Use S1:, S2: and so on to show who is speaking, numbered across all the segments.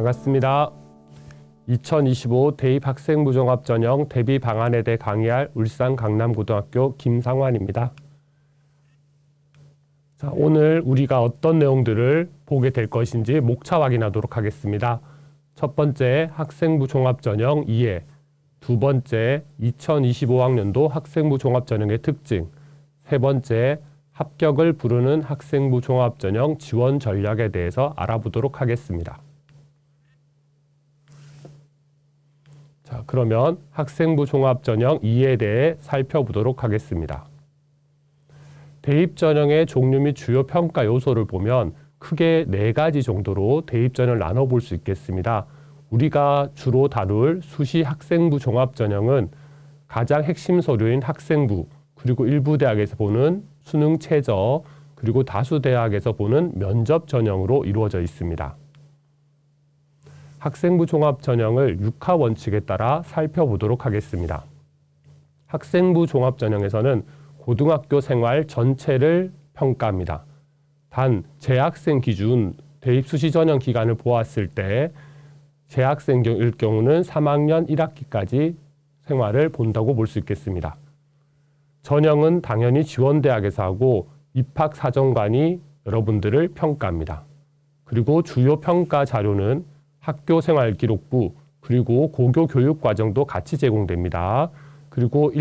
S1: 반갑습니다. 2025 대입학생부 종합전형 대비 방안에 대해 강의할 울산 강남고등학교 김상환입니다. 자, 오늘 우리가 어떤 내용들을 보게 될 것인지 목차 확인하도록 하겠습니다. 첫 번째, 학생부 종합전형 이해. 두 번째, 2025학년도 학생부 종합전형의 특징. 세 번째, 합격을 부르는 학생부 종합전형 지원 전략에 대해서 알아보도록 하겠습니다. 자, 그러면 학생부 종합전형 2에 대해 살펴보도록 하겠습니다. 대입전형의 종류 및 주요 평가 요소를 보면 크게 4가지 정도로 대입전형을 나눠볼 수 있겠습니다. 우리가 주로 다룰 수시 학생부 종합전형은 가장 핵심 서류인 학생부, 그리고 일부 대학에서 보는 수능 최저, 그리고 다수 대학에서 보는 면접 전형으로 이루어져 있습니다. 학생부 종합전형을 6하 원칙에 따라 살펴보도록 하겠습니다. 학생부 종합전형에서는 고등학교 생활 전체를 평가합니다. 단 재학생 기준 대입 수시 전형 기간을 보았을 때 재학생일 경우는 3학년 1학기까지 생활을 본다고 볼 수 있겠습니다. 전형은 당연히 지원대학에서 하고 입학사정관이 여러분들을 평가합니다. 그리고 주요 평가 자료는 학교생활기록부 그리고 고교교육과정도 같이 제공됩니다. 그리고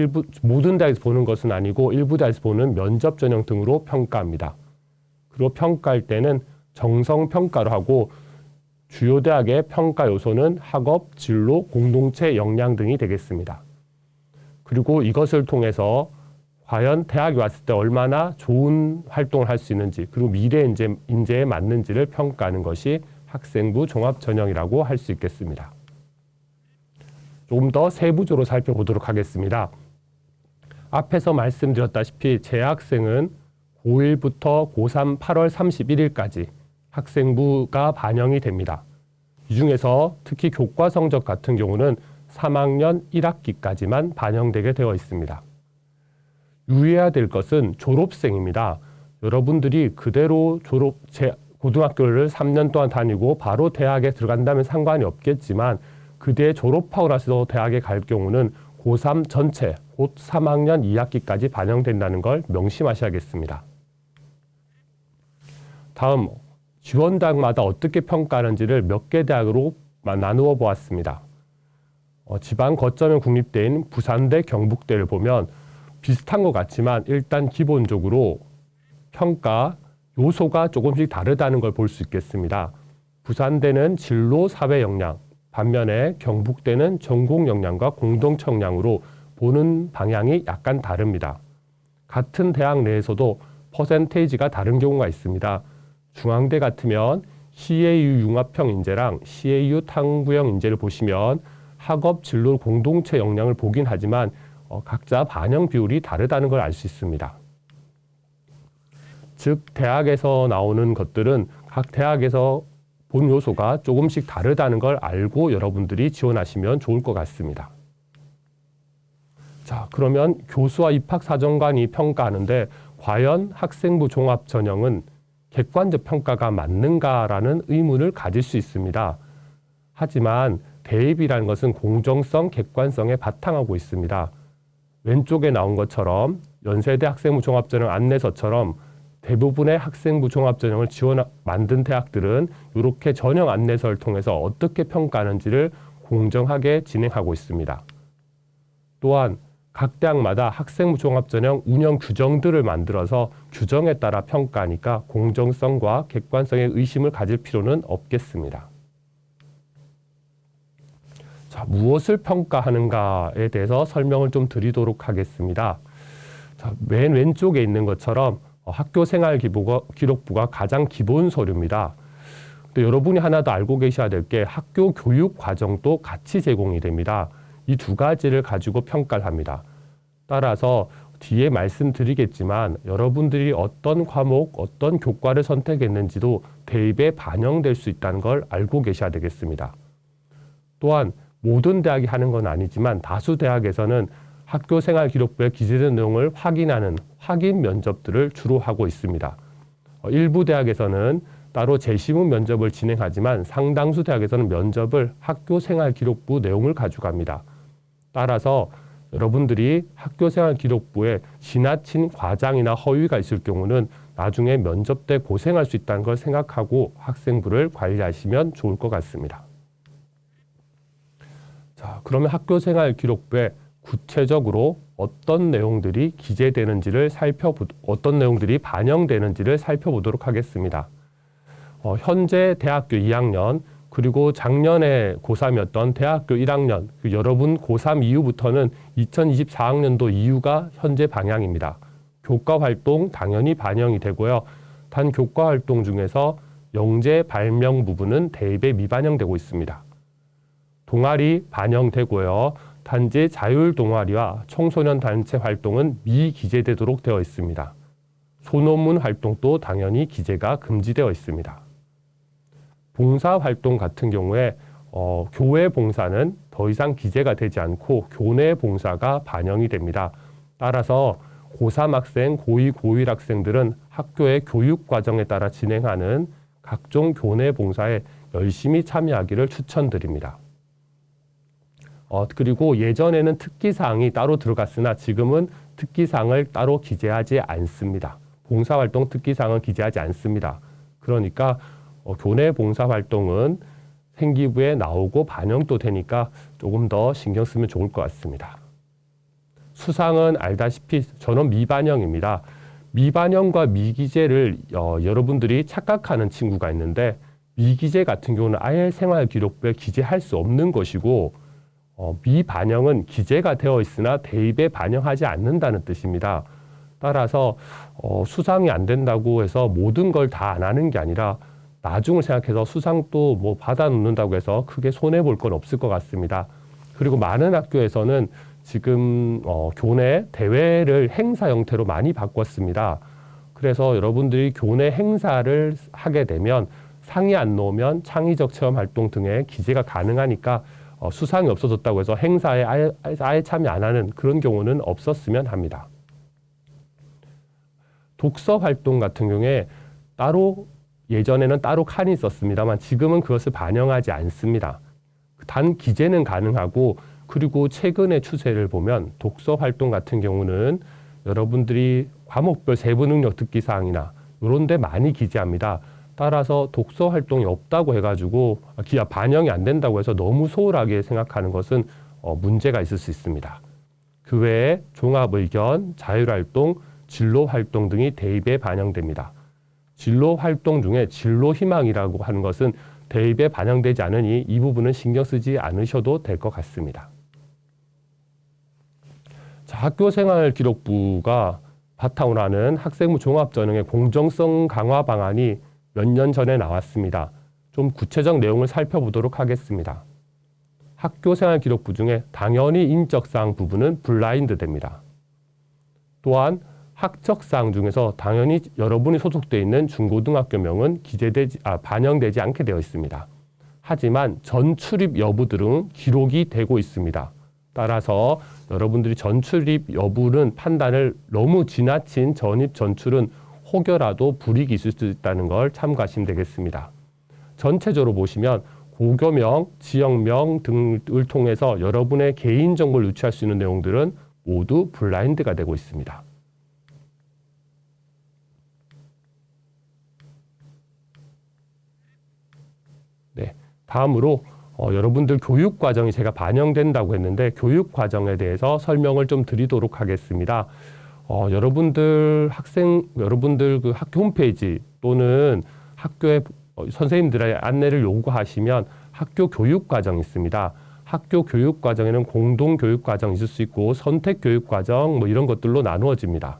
S1: 모든 대학에서 보는 것은 아니고 일부 대학에서 보는 면접 전형 등으로 평가합니다. 그리고 평가할 때는 정성평가로 하고 주요 대학의 평가 요소는 학업, 진로, 공동체 역량 등이 되겠습니다. 그리고 이것을 통해서 과연 대학에 왔을 때 얼마나 좋은 활동을 할 수 있는지 그리고 미래 인재에 맞는지를 평가하는 것이 학생부 종합전형이라고 할 수 있겠습니다. 조금 더 세부적으로 살펴보도록 하겠습니다. 앞에서 말씀드렸다시피 재학생은 고1부터 고3 8월 31일까지 학생부가 반영이 됩니다. 이 중에서 특히 교과 성적 같은 경우는 3학년 1학기까지만 반영되게 되어 있습니다. 유의해야 될 것은 졸업생입니다. 여러분들이 그대로 고등학교를 3년 동안 다니고 바로 대학에 들어간다면 상관이 없겠지만 그대 졸업하고 나서 대학에 갈 경우는 고3 전체, 곧 3학년 2학기까지 반영된다는 걸 명심하셔야겠습니다. 다음, 지원대학마다 어떻게 평가하는지를 몇 개 대학으로 나누어 보았습니다. 지방 거점형 국립대인 부산대, 경북대를 보면 비슷한 것 같지만 일단 기본적으로 평가 요소가 조금씩 다르다는 걸 볼 수 있겠습니다. 부산대는 진로, 사회 역량, 반면에 경북대는 전공 역량과 공동체 역량으로 보는 방향이 약간 다릅니다. 같은 대학 내에서도 퍼센테이지가 다른 경우가 있습니다. 중앙대 같으면 CAU 융합형 인재랑 CAU 탐구형 인재를 보시면 학업, 진로, 공동체 역량을 보긴 하지만 각자 반영 비율이 다르다는 걸 알 수 있습니다. 즉 대학에서 나오는 것들은 각 대학에서 본 요소가 조금씩 다르다는 걸 알고 여러분들이 지원하시면 좋을 것 같습니다. 자, 그러면 교수와 입학사정관이 평가하는데 과연 학생부 종합전형은 객관적 평가가 맞는가라는 의문을 가질 수 있습니다. 하지만 대입이라는 것은 공정성, 객관성에 바탕하고 있습니다. 왼쪽에 나온 것처럼 연세대 학생부 종합전형 안내서처럼 대부분의 학생부 종합전형을 만든 대학들은 이렇게 전형 안내서를 통해서 어떻게 평가하는지를 공정하게 진행하고 있습니다. 또한 각 대학마다 학생부 종합전형 운영 규정들을 만들어서 규정에 따라 평가하니까 공정성과 객관성에 의심을 가질 필요는 없겠습니다. 자, 무엇을 평가하는가에 대해서 설명을 좀 드리도록 하겠습니다. 자, 맨 왼쪽에 있는 것처럼 학교생활기록부가 가장 기본 서류입니다. 근데 여러분이 하나 더 알고 계셔야 될 게 학교 교육 과정도 같이 제공이 됩니다. 이 두 가지를 가지고 평가를 합니다. 따라서 뒤에 말씀드리겠지만 여러분들이 어떤 과목, 어떤 교과를 선택했는지도 대입에 반영될 수 있다는 걸 알고 계셔야 되겠습니다. 또한 모든 대학이 하는 건 아니지만 다수 대학에서는 학교생활기록부에 기재된 내용을 확인하는 확인 면접들을 주로 하고 있습니다. 일부 대학에서는 따로 재시문 면접을 진행하지만 상당수 대학에서는 면접을 학교생활기록부 내용을 가져갑니다. 따라서 여러분들이 학교생활기록부에 지나친 과장이나 허위가 있을 경우는 나중에 면접 때 고생할 수 있다는 걸 생각하고 학생부를 관리하시면 좋을 것 같습니다. 자, 그러면 학교생활기록부에 구체적으로 어떤 내용들이 기재되는지를 어떤 내용들이 반영되는지를 살펴보도록 하겠습니다. 현재 대학교 2학년 그리고 작년에 고3이었던 대학교 1학년 여러분 고3 이후부터는 2024학년도 이후가 현재 방향입니다. 교과활동 당연히 반영이 되고요. 단 교과활동 중에서 영재 발명 부분은 대입에 미반영되고 있습니다. 동아리 반영되고요. 단지 자율동아리와 청소년 단체 활동은 미기재되도록 되어 있습니다. 소논문 활동도 당연히 기재가 금지되어 있습니다. 봉사활동 같은 경우에 교회 봉사는 더 이상 기재가 되지 않고 교내 봉사가 반영이 됩니다. 따라서 고3 학생, 고2, 고1 학생들은 학교의 교육 과정에 따라 진행하는 각종 교내 봉사에 열심히 참여하기를 추천드립니다. 그리고 예전에는 특기사항이 따로 들어갔으나 지금은 특기사항을 따로 기재하지 않습니다. 봉사활동 특기사항은 기재하지 않습니다. 그러니까 교내 봉사활동은 생기부에 나오고 반영도 되니까 조금 더 신경 쓰면 좋을 것 같습니다. 수상은 알다시피 전원 미반영입니다. 미반영과 미기재를 여러분들이 착각하는 친구가 있는데 미기재 같은 경우는 아예 생활기록부에 기재할 수 없는 것이고 미반영은 기재가 되어 있으나 대입에 반영하지 않는다는 뜻입니다. 따라서 수상이 안 된다고 해서 모든 걸 다 안 하는 게 아니라 나중을 생각해서 수상도 뭐 받아놓는다고 해서 크게 손해볼 건 없을 것 같습니다. 그리고 많은 학교에서는 지금 교내 대회를 행사 형태로 많이 바꿨습니다. 그래서 여러분들이 교내 행사를 하게 되면 상이 안 나오면 창의적 체험 활동 등의 기재가 가능하니까 수상이 없어졌다고 해서 행사에 아예 참여 안 하는 그런 경우는 없었으면 합니다. 독서 활동 같은 경우에 예전에는 따로 칸이 있었습니다만 지금은 그것을 반영하지 않습니다. 단 기재는 가능하고 그리고 최근의 추세를 보면 독서 활동 같은 경우는 여러분들이 과목별 세부 능력 듣기 사항이나 이런 데 많이 기재합니다. 따라서 독서 활동이 없다고 해가지고 반영이 안 된다고 해서 너무 소홀하게 생각하는 것은 문제가 있을 수 있습니다. 그 외에 종합의견, 자율활동, 진로활동 등이 대입에 반영됩니다. 진로활동 중에 진로희망이라고 하는 것은 대입에 반영되지 않으니 이 부분은 신경 쓰지 않으셔도 될 것 같습니다. 자, 학교생활기록부가 바탕으로 하는 학생부 종합전형의 공정성 강화 방안이 몇 년 전에 나왔습니다. 좀 구체적 내용을 살펴보도록 하겠습니다. 학교생활기록부 중에 당연히 인적사항 부분은 블라인드 됩니다. 또한 학적사항 중에서 당연히 여러분이 소속되어 있는 중고등학교명은 반영되지 않게 되어 있습니다. 하지만 전출입 여부들은 기록이 되고 있습니다. 따라서 여러분들이 전출입 여부는 판단을 너무 지나친 전입 전출은 혹여라도 불이익이 있을 수 있다는 걸 참고하시면 되겠습니다. 전체적으로 보시면 고교명, 지역명 등을 통해서 여러분의 개인정보를 유추할 수 있는 내용들은 모두 블라인드가 되고 있습니다. 네, 다음으로 여러분들 교육과정이 제가 반영된다고 했는데 교육과정에 대해서 설명을 좀 드리도록 하겠습니다. 여러분들 그 학교 홈페이지 또는 학교에 선생님들의 안내를 요구하시면 학교 교육과정이 있습니다. 학교 교육과정에는 공동교육과정이 있을 수 있고 선택교육과정 이런 것들로 나누어집니다.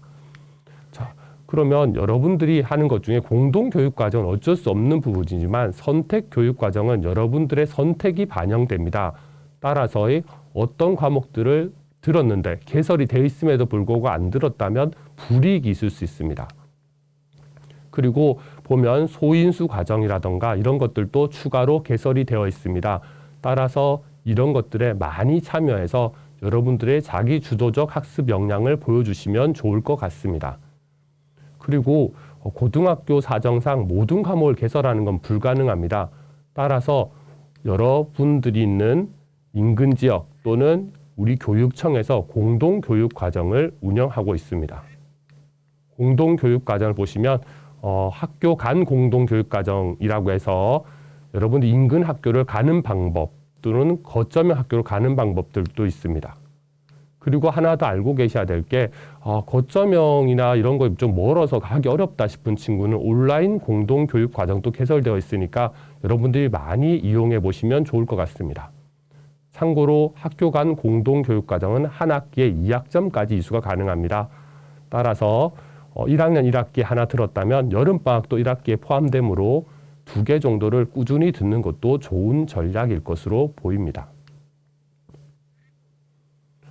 S1: 자, 그러면 여러분들이 하는 것 중에 공동교육과정은 어쩔 수 없는 부분이지만 선택교육과정은 여러분들의 선택이 반영됩니다. 따라서 어떤 과목들을 들었는데 개설이 되어 있음에도 불구하고 안 들었다면 불이익이 있을 수 있습니다. 그리고 보면 소인수 과정이라던가 이런 것들도 추가로 개설이 되어 있습니다. 따라서 이런 것들에 많이 참여해서 여러분들의 자기 주도적 학습 역량을 보여주시면 좋을 것 같습니다. 그리고 고등학교 사정상 모든 과목을 개설하는 건 불가능합니다. 따라서 여러분들이 있는 인근 지역 또는 우리 교육청에서 공동교육과정을 운영하고 있습니다. 공동교육과정을 보시면 학교 간 공동교육과정이라고 해서 여러분들 인근 학교를 가는 방법 또는 거점형 학교를 가는 방법들도 있습니다. 그리고 하나 더 알고 계셔야 될 게 거점형이나 이런 거 좀 멀어서 가기 어렵다 싶은 친구는 온라인 공동교육 과정도 개설되어 있으니까 여러분들이 많이 이용해 보시면 좋을 것 같습니다. 참고로 학교 간 공동교육 과정은 한 학기에 2학점까지 이수가 가능합니다. 따라서 1학년 1학기 하나 들었다면 여름방학도 1학기에 포함되므로 2개 정도를 꾸준히 듣는 것도 좋은 전략일 것으로 보입니다.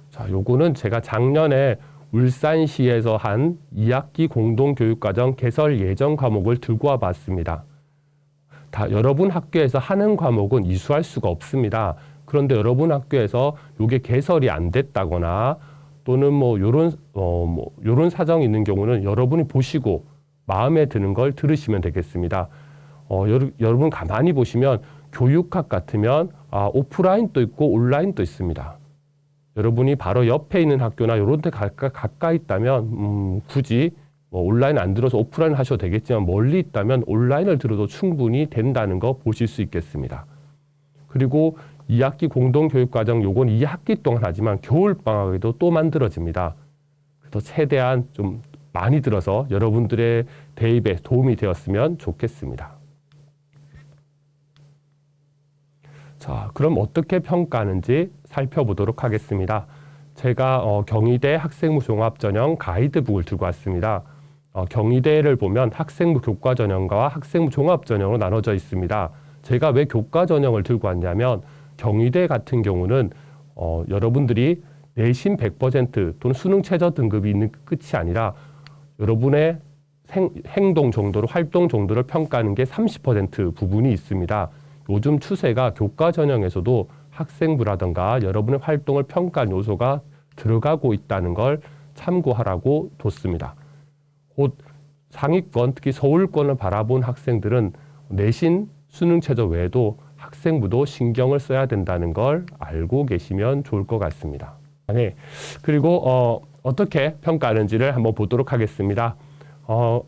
S1: 자, 요거는 제가 작년에 울산시에서 한 2학기 공동교육과정 개설 예정 과목을 들고 와 봤습니다. 여러분 학교에서 하는 과목은 이수할 수가 없습니다. 그런데 여러분 학교에서 요게 개설이 안 됐다거나 또는 요런 사정이 있는 경우는 여러분이 보시고 마음에 드는 걸 들으시면 되겠습니다. 여러분 가만히 보시면 교육학 같으면 오프라인도 있고 온라인도 있습니다. 여러분이 바로 옆에 있는 학교나 이런 데 가까이 있다면 굳이 온라인 안 들어서 오프라인 하셔도 되겠지만 멀리 있다면 온라인을 들어도 충분히 된다는 거 보실 수 있겠습니다. 그리고 2학기 공동교육과정 요건 2학기 동안 하지만 겨울방학에도 또 만들어집니다. 그래서 최대한 좀 많이 들어서 여러분들의 대입에 도움이 되었으면 좋겠습니다. 자, 그럼 어떻게 평가하는지 살펴보도록 하겠습니다. 제가 경희대 학생부 종합전형 가이드북을 들고 왔습니다. 경희대를 보면 학생부 교과전형과 학생부 종합전형으로 나눠져 있습니다. 제가 왜 교과전형을 들고 왔냐면 경희대 같은 경우는 여러분들이 내신 100% 또는 수능 최저 등급이 있는 끝이 아니라 여러분의 행동 정도를 활동 정도를 평가하는 게 30% 부분이 있습니다. 요즘 추세가 교과 전형에서도 학생부라든가 여러분의 활동을 평가한 요소가 들어가고 있다는 걸 참고하라고 뒀습니다. 곧 상위권, 특히 서울권을 바라본 학생들은 내신, 수능 최저 외에도 학생부도 신경을 써야 된다는 걸 알고 계시면 좋을 것 같습니다. 그리고 어떻게 평가하는지를 한번 보도록 하겠습니다.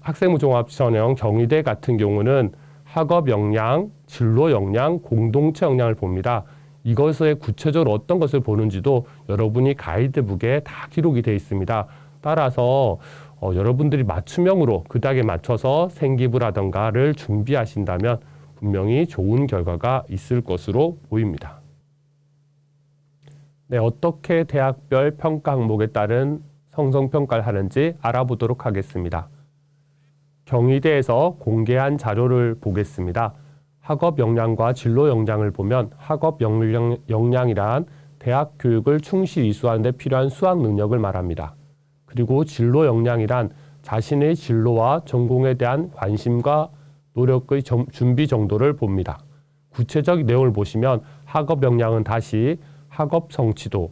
S1: 학생부 종합전형 경희대 같은 경우는 학업 역량, 진로 역량, 공동체 역량을 봅니다. 이것에 구체적으로 어떤 것을 보는지도 여러분이 가이드북에 다 기록이 되어 있습니다. 따라서 여러분들이 맞춤형으로 그 단계에 맞춰서 생기부라든가를 준비하신다면 분명히 좋은 결과가 있을 것으로 보입니다. 네, 어떻게 대학별 평가 항목에 따른 성성평가를 하는지 알아보도록 하겠습니다. 경희대에서 공개한 자료를 보겠습니다. 학업 역량과 진로 역량을 보면 학업 역량이란 대학 교육을 충실히 이수하는 데 필요한 수학 능력을 말합니다. 그리고 진로 역량이란 자신의 진로와 전공에 대한 관심과 노력의 준비 정도를 봅니다. 구체적 내용을 보시면 학업 역량은 다시 학업 성취도,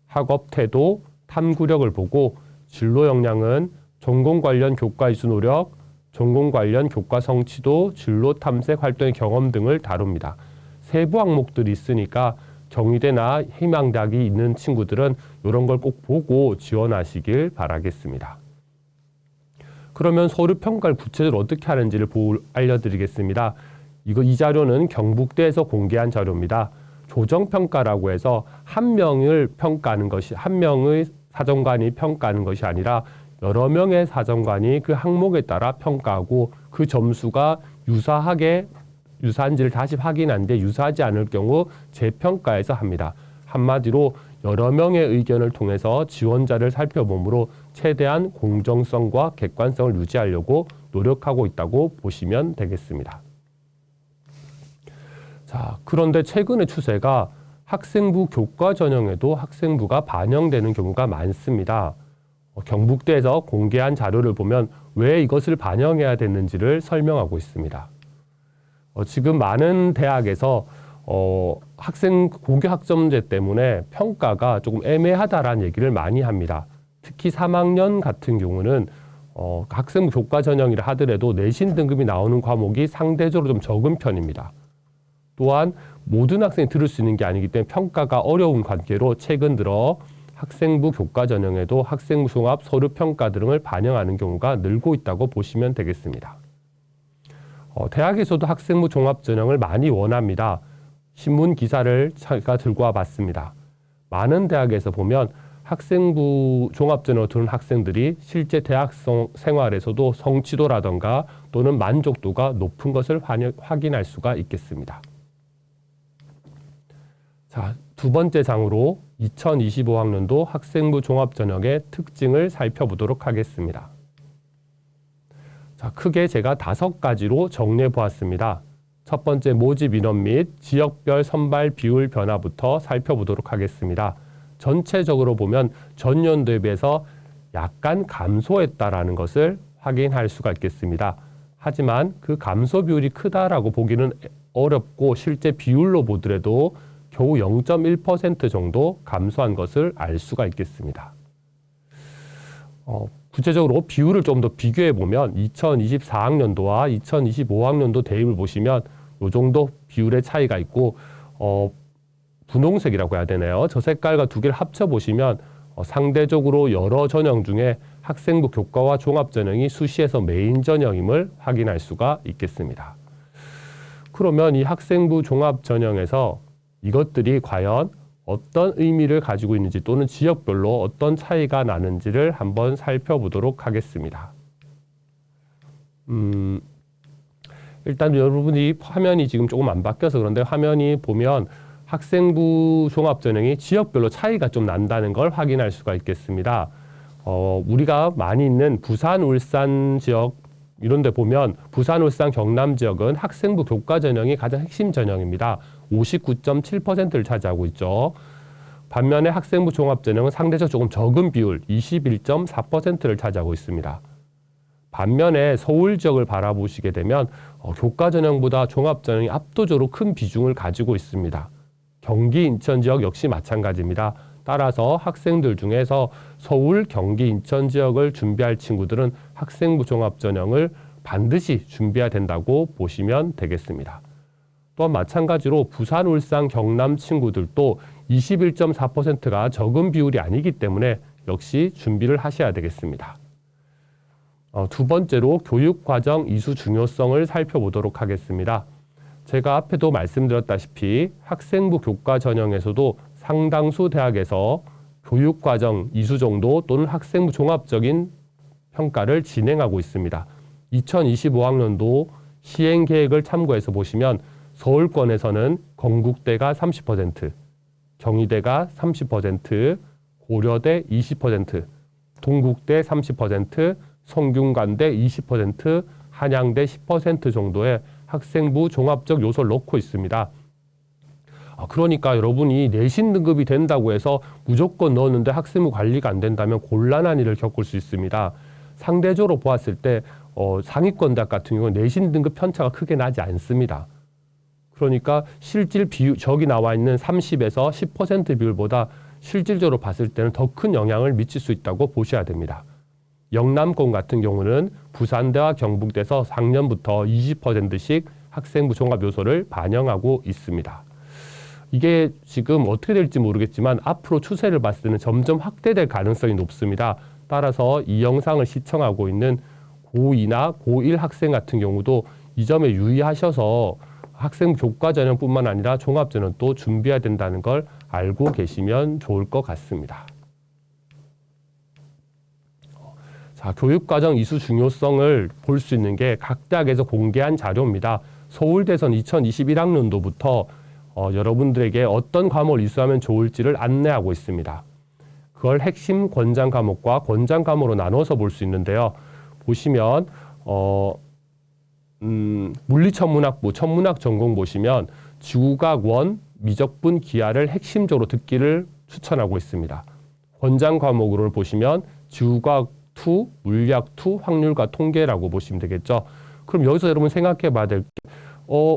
S1: 학업 태도, 탐구력을 보고 진로 역량은 전공 관련 교과 이수 노력, 전공 관련 교과 성취도, 진로 탐색 활동의 경험 등을 다룹니다. 세부 항목들이 있으니까 경희대나 희망대학이 있는 친구들은 이런 걸 꼭 보고 지원하시길 바라겠습니다. 그러면 서류평가를 구체적으로 어떻게 하는지를 알려드리겠습니다. 이 자료는 경북대에서 공개한 자료입니다. 조정평가라고 해서 한 명을 평가하는 것이, 한 명의 사정관이 평가하는 것이 아니라 여러 명의 사정관이 그 항목에 따라 평가하고 그 점수가 유사한지를 다시 확인하는데 유사하지 않을 경우 재평가해서 합니다. 한마디로 여러 명의 의견을 통해서 지원자를 살펴보므로 최대한 공정성과 객관성을 유지하려고 노력하고 있다고 보시면 되겠습니다. 자, 그런데 최근의 추세가 학생부 교과 전형에도 학생부가 반영되는 경우가 많습니다. 경북대에서 공개한 자료를 보면 왜 이것을 반영해야 되는지를 설명하고 있습니다. 지금 많은 대학에서 학생 고교 학점제 때문에 평가가 조금 애매하다라는 얘기를 많이 합니다. 특히 3학년 같은 경우는 학생부 교과 전형이라 하더라도 내신 등급이 나오는 과목이 상대적으로 좀 적은 편입니다. 또한 모든 학생이 들을 수 있는 게 아니기 때문에 평가가 어려운 관계로 최근 들어 학생부 교과 전형에도 학생부 종합 서류 평가 등을 반영하는 경우가 늘고 있다고 보시면 되겠습니다. 대학에서도 학생부 종합 전형을 많이 원합니다. 신문 기사를 제가 들고 와봤습니다. 많은 대학에서 보면 학생부 종합전형을 두는 학생들이 실제 대학 생활에서도 성취도라던가 또는 만족도가 높은 것을 확인할 수가 있겠습니다. 자, 두 번째 장으로 2025학년도 학생부 종합전형의 특징을 살펴보도록 하겠습니다. 자, 크게 제가 5가지로 정리해 보았습니다. 첫 번째 모집 인원 및 지역별 선발 비율 변화부터 살펴보도록 하겠습니다. 전체적으로 보면 전년도에 비해서 약간 감소했다라는 것을 확인할 수가 있겠습니다. 하지만 그 감소 비율이 크다라고 보기는 어렵고 실제 비율로 보더라도 겨우 0.1% 정도 감소한 것을 알 수가 있겠습니다. 구체적으로 비율을 좀 더 비교해 보면 2024학년도와 2025학년도 대입을 보시면 이 정도 비율의 차이가 있고 분홍색이라고 해야 되나요? 저 색깔과 두 개를 합쳐 보시면 상대적으로 여러 전형 중에 학생부 교과와 종합전형이 수시에서 메인 전형임을 확인할 수가 있겠습니다. 그러면 이 학생부 종합전형에서 이것들이 과연 어떤 의미를 가지고 있는지 또는 지역별로 어떤 차이가 나는지를 한번 살펴보도록 하겠습니다. 일단 여러분이 화면이 지금 조금 안 바뀌어서 그런데 화면이 보면 학생부 종합전형이 지역별로 차이가 좀 난다는 걸 확인할 수가 있겠습니다. 우리가 많이 있는 부산, 울산 지역 이런 데 보면 부산, 울산, 경남 지역은 학생부 교과 전형이 가장 핵심 전형입니다. 59.7%를 차지하고 있죠. 반면에 학생부 종합전형은 상대적으로 조금 적은 비율 21.4%를 차지하고 있습니다. 반면에 서울 지역을 바라보시게 되면 교과 전형보다 종합전형이 압도적으로 큰 비중을 가지고 있습니다. 경기, 인천 지역 역시 마찬가지입니다. 따라서 학생들 중에서 서울, 경기, 인천 지역을 준비할 친구들은 학생부 종합전형을 반드시 준비해야 된다고 보시면 되겠습니다. 또한 마찬가지로 부산, 울산, 경남 친구들도 21.4%가 적은 비율이 아니기 때문에 역시 준비를 하셔야 되겠습니다. 두 번째로 교육과정 이수 중요성을 살펴보도록 하겠습니다. 제가 앞에도 말씀드렸다시피 학생부 교과 전형에서도 상당수 대학에서 교육과정 이수 정도 또는 학생부 종합적인 평가를 진행하고 있습니다. 2025학년도 시행계획을 참고해서 보시면 서울권에서는 건국대가 30%, 경희대가 30%, 고려대 20%, 동국대 30%, 성균관대 20%, 한양대 10% 정도의 학생부 종합적 요소를 넣고 있습니다. 그러니까 여러분이 내신 등급이 된다고 해서 무조건 넣었는데 학생부 관리가 안 된다면 곤란한 일을 겪을 수 있습니다. 상대적으로 보았을 때 상위권 대학 같은 경우는 내신 등급 편차가 크게 나지 않습니다. 그러니까 실질 비율, 저기 나와 있는 30에서 10% 비율보다 실질적으로 봤을 때는 더 큰 영향을 미칠 수 있다고 보셔야 됩니다. 영남권 같은 경우는 부산대와 경북대에서 작년부터 20%씩 학생부 종합 요소를 반영하고 있습니다. 이게 지금 어떻게 될지 모르겠지만 앞으로 추세를 봤을 때는 점점 확대될 가능성이 높습니다. 따라서 이 영상을 시청하고 있는 고2나 고1 학생 같은 경우도 이 점에 유의하셔서 학생 교과 전형뿐만 아니라 종합 전형도 준비해야 된다는 걸 알고 계시면 좋을 것 같습니다. 자, 교육과정 이수 중요성을 볼 수 있는 게 각 대학에서 공개한 자료입니다. 서울대선 2021학년도부터 여러분들에게 어떤 과목을 이수하면 좋을지를 안내하고 있습니다. 그걸 핵심 권장 과목과 권장 과목으로 나눠서 볼 수 있는데요. 보시면 물리천문학부 천문학 전공 보시면 지구과학 1, 미적분, 기하를 핵심적으로 듣기를 추천하고 있습니다. 권장 과목으로 보시면 지구과학 2, 물리학 2, 확률과 통계라고 보시면 되겠죠. 그럼 여기서 여러분 생각해 봐야 될 게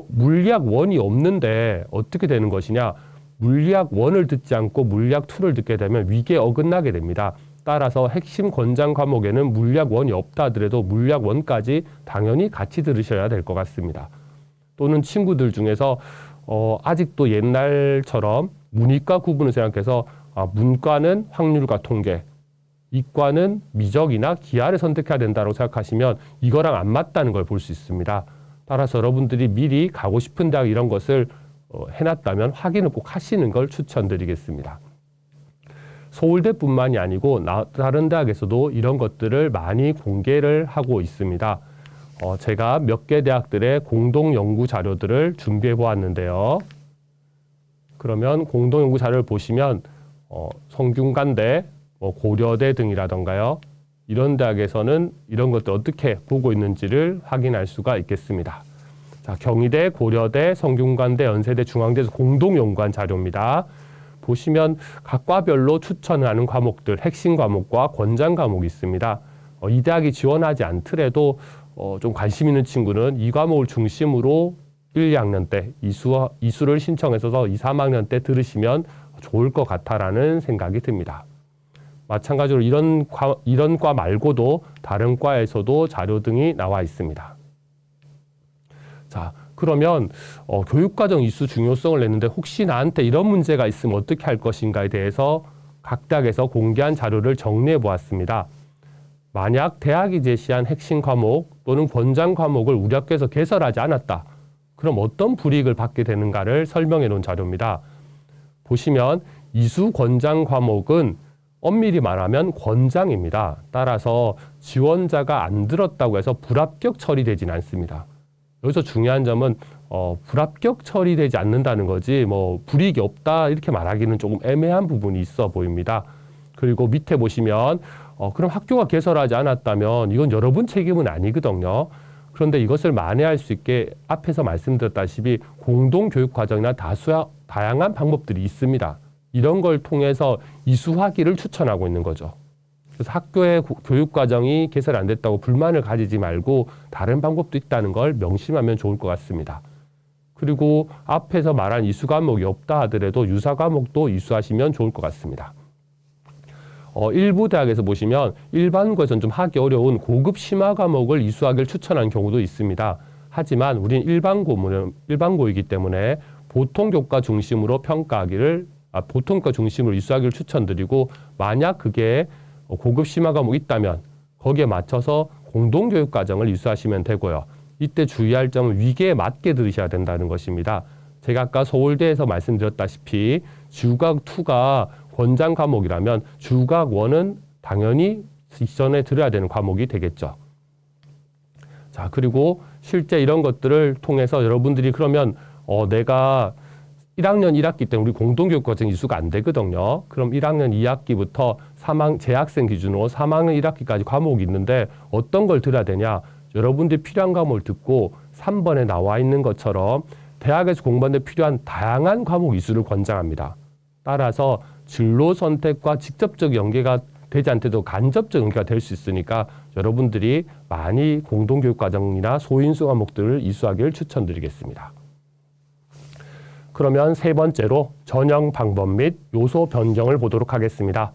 S1: 물리학 1이 없는데 어떻게 되는 것이냐. 물리학 1을 듣지 않고 물리학 2를 듣게 되면 위계에 어긋나게 됩니다. 따라서 핵심 권장 과목에는 물리학 1이 없다 하더라도 물리학 1까지 당연히 같이 들으셔야 될 것 같습니다. 또는 친구들 중에서 아직도 옛날처럼 문이과 구분을 생각해서 문과는 확률과 통계, 이과는 미적이나 기하를 선택해야 된다고 생각하시면 이거랑 안 맞다는 걸 볼 수 있습니다. 따라서 여러분들이 미리 가고 싶은 대학 이런 것을 해놨다면 확인을 꼭 하시는 걸 추천드리겠습니다. 서울대뿐만이 아니고 다른 대학에서도 이런 것들을 많이 공개를 하고 있습니다. 제가 몇 개 대학들의 공동 연구 자료들을 준비해 보았는데요. 그러면 공동 연구 자료를 보시면 성균관대, 고려대 등이라던가요. 이런 대학에서는 이런 것들 어떻게 보고 있는지를 확인할 수가 있겠습니다. 자, 경희대, 고려대, 성균관대, 연세대, 중앙대에서 공동 연구한 자료입니다. 보시면 각 과별로 추천하는 과목들, 핵심 과목과 권장 과목이 있습니다. 이 대학이 지원하지 않더라도 좀 관심 있는 친구는 이 과목을 중심으로 1, 2학년 때 이수를 신청해서 2, 3학년 때 들으시면 좋을 것 같다라는 생각이 듭니다. 마찬가지로 이런 과 말고도 다른 과에서도 자료 등이 나와 있습니다. 자, 그러면 교육과정 이수 중요성을 냈는데 혹시 나한테 이런 문제가 있으면 어떻게 할 것인가에 대해서 각 대학에서 공개한 자료를 정리해 보았습니다. 만약 대학이 제시한 핵심 과목 또는 권장 과목을 우리 학교에서 개설하지 않았다. 그럼 어떤 불이익을 받게 되는가를 설명해 놓은 자료입니다. 보시면 이수 권장 과목은 엄밀히 말하면 권장입니다. 따라서 지원자가 안 들었다고 해서 불합격 처리되지는 않습니다. 여기서 중요한 점은 불합격 처리되지 않는다는 거지 불이익이 없다 이렇게 말하기는 조금 애매한 부분이 있어 보입니다. 그리고 밑에 보시면 그럼 학교가 개설하지 않았다면 이건 여러분 책임은 아니거든요. 그런데 이것을 만회할 수 있게 앞에서 말씀드렸다시피 공동교육과정이나 다양한 방법들이 있습니다. 이런 걸 통해서 이수하기를 추천하고 있는 거죠. 그래서 학교의 교육과정이 개설 안 됐다고 불만을 가지지 말고 다른 방법도 있다는 걸 명심하면 좋을 것 같습니다. 그리고 앞에서 말한 이수 과목이 없다 하더라도 유사 과목도 이수하시면 좋을 것 같습니다. 일부 대학에서 보시면 일반고에서는 좀 하기 어려운 고급 심화 과목을 이수하기를 추천하는 경우도 있습니다. 하지만 우리는 일반고이기 때문에 보통교과 중심으로 보통과 중심으로 이수하기를 추천드리고 만약 그게 고급 심화 과목이 있다면 거기에 맞춰서 공동교육과정을 이수하시면 되고요. 이때 주의할 점은 위계에 맞게 들으셔야 된다는 것입니다. 제가 아까 서울대에서 말씀드렸다시피 주각2가 권장 과목이라면 주각1은 당연히 이전에 들어야 되는 과목이 되겠죠. 자, 그리고 실제 이런 것들을 통해서 여러분들이 그러면 내가 1학년 1학기 때문에 우리 공동교육과정 이수가 안 되거든요. 그럼 1학년 2학기부터 재학생 기준으로 3학년 1학기까지 과목이 있는데 어떤 걸 들어야 되냐. 여러분들이 필요한 과목을 듣고 3번에 나와 있는 것처럼 대학에서 공부하는 데 필요한 다양한 과목 이수를 권장합니다. 따라서 진로 선택과 직접적 연계가 되지 않더라도 간접적 연계가 될 수 있으니까 여러분들이 많이 공동교육과정이나 소인수 과목들을 이수하기를 추천드리겠습니다. 그러면 세 번째로 전형 방법 및 요소 변경을 보도록 하겠습니다.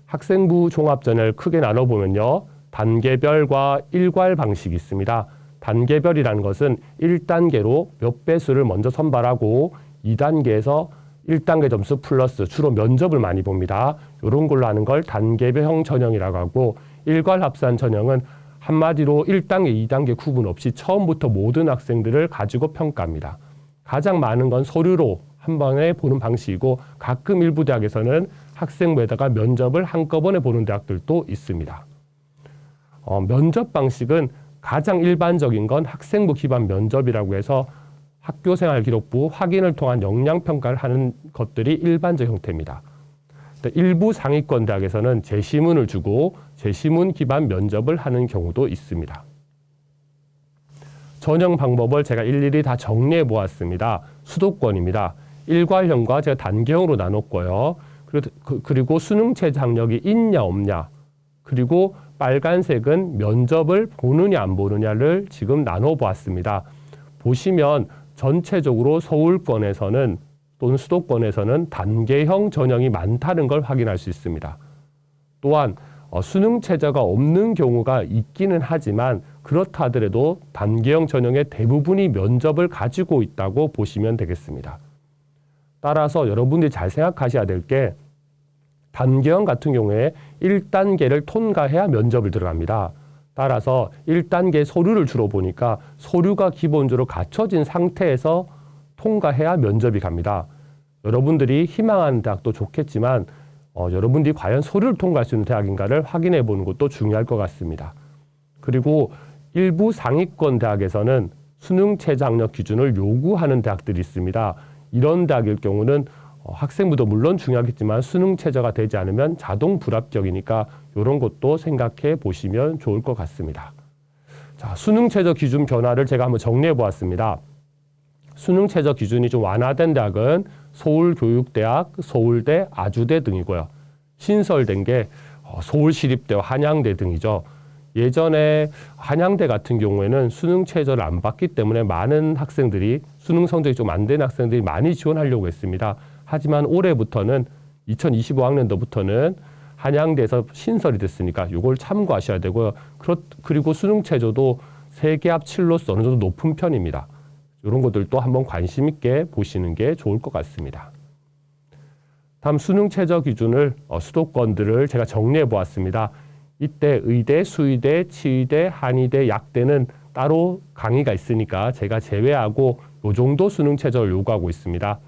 S1: 학생부 종합전형을 크게 나눠보면요. 단계별과 일괄 방식이 있습니다. 단계별이라는 것은 1단계로 몇 배수를 먼저 선발하고 2단계에서 1단계 점수 플러스 주로 면접을 많이 봅니다. 이런 걸로 하는 걸 단계별형 전형이라고 하고 일괄 합산 전형은 한마디로 1단계, 2단계 구분 없이 처음부터 모든 학생들을 가지고 평가합니다. 가장 많은 건 서류로 한 번에 보는 방식이고 가끔 일부 대학에서는 학생부에다가 면접을 한꺼번에 보는 대학들도 있습니다. 면접 방식은 가장 일반적인 건 학생부 기반 면접이라고 해서 학교생활기록부 확인을 통한 역량평가를 하는 것들이 일반적 형태입니다. 일부 상위권 대학에서는 제시문을 주고 제시문 기반 면접을 하는 경우도 있습니다. 전형 방법을 제가 일일이 다 정리해 보았습니다. 수도권입니다. 일괄형과 제가 단계형으로 나눴고요. 그리고 수능체 장력이 있냐 없냐. 그리고 빨간색은 면접을 보느냐 안 보느냐를 지금 나눠 보았습니다. 보시면 전체적으로 서울권에서는 또는 수도권에서는 단계형 전형이 많다는 걸 확인할 수 있습니다. 또한 수능 최저가 없는 경우가 있기는 하지만 그렇다 하더라도 단계형 전형의 대부분이 면접을 가지고 있다고 보시면 되겠습니다. 따라서 여러분들이 잘 생각하셔야 될 게 단계형 같은 경우에 1단계를 통과해야 면접을 들어갑니다. 따라서 1단계 서류를 주로 보니까 서류가 기본적으로 갖춰진 상태에서 통과해야 면접이 갑니다. 여러분들이 희망하는 대학도 좋겠지만 여러분들이 과연 서류를 통과할 수 있는 대학인가를 확인해 보는 것도 중요할 것 같습니다. 그리고 일부 상위권 대학에서는 수능 최저 학력 기준을 요구하는 대학들이 있습니다. 이런 대학일 경우는 학생부도 물론 중요하겠지만 수능 최저가 되지 않으면 자동 불합격이니까 이런 것도 생각해 보시면 좋을 것 같습니다. 자, 수능 최저 기준 변화를 제가 한번 정리해 보았습니다. 수능 최저 기준이 좀 완화된 대학은 서울교육대학, 서울대, 아주대 등이고요. 신설된 게 서울시립대와 한양대 등이죠. 예전에 한양대 같은 경우에는 수능 최저를 안 받기 때문에 많은 학생들이 수능 성적이 좀 안 된 학생들이 많이 지원하려고 했습니다. 하지만 올해부터는 2025학년도부터는 한양대에서 신설이 됐으니까 이걸 참고하셔야 되고요. 그리고 수능 최저도 세계합 7로서 어느 정도 높은 편입니다. 이런 것들도 한번 관심 있게 보시는 게 좋을 것 같습니다. 다음 수능 최저 기준을 수도권들을 제가 정리해 보았습니다. 이때 의대, 수의대, 치의대, 한의대, 약대는 따로 강의가 있으니까 제가 제외하고 이 정도 수능 최저를 요구하고 있습니다.